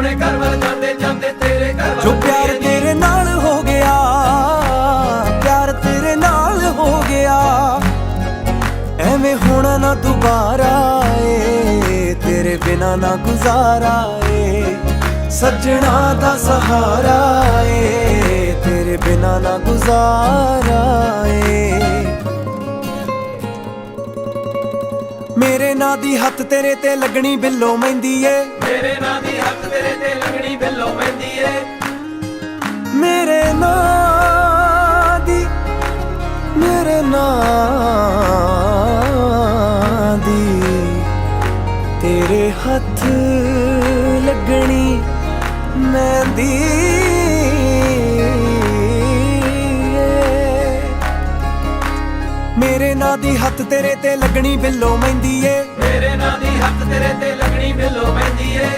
ਆਪਣੇ ਘਰ ਵੱਲ ਜਾਂਦੇ ਜਾਂਦੇ ਤੇਰੇ ਘਰ ਵੱਲ ਜੋ ਪਿਆਰ ਤੇਰੇ ਨਾਲ ਹੋ ਗਿਆ, ਪਿਆਰ ਤੇਰੇ ਨਾਲ ਹੋ ਗਿਆ, ਐਵੇਂ ਹੋਣਾ ਨਾ ਦੁਬਾਰਾ ਏ, ਤੇਰੇ ਬਿਨਾ ਨਾ ਗੁਜ਼ਾਰਾ ਏ, ਸੱਜਣਾ ਦਾ ਸਹਾਰਾ ਏ, ਤੇਰੇ ਬਿਨਾ ਨਾ ਗੁਜ਼ਾਰਾ ਏ। ਮੇਰੇ ਨਾਂ ਦੀ ਹੱਥ ਤੇਰੇ ਤੇ ਲੱਗਣੀ ਬਿੱਲੋ ਮਹਿੰਦੀ ਏ, ਮੇਰੇ ਨਾਂ ਦੀ ਹੱਥ ਤੇਰੇ ਤੇ ਲੱਗਣੀ ਬਿੱਲੋ ਮਹਿੰਦੀ ਏ, ਮੇਰੇ ਨਾਂ ਦੀ, ਮੇਰੇ ਨਾਂ ਦੀ ਤੇਰੇ ਹੱਥ ਲੱਗਣੀ ਮਹਿੰਦੀ ਏ। ਮੇਰੇ ਨਾਂ ਦੀ ਹੱਥ ਤੇਰੇ ਤੇ ਲੱਗਣੀ ਬਿੱਲੋ ਮਹਿੰਦੀ ਏ, ਮੇਰੇ ਨਾਂ ਦੀ ਹੱਥ ਤੇਰੇ ਤੇ ਲੱਗਣੀ ਬਿੱਲੋ ਮਹਿੰਦੀ ਏ।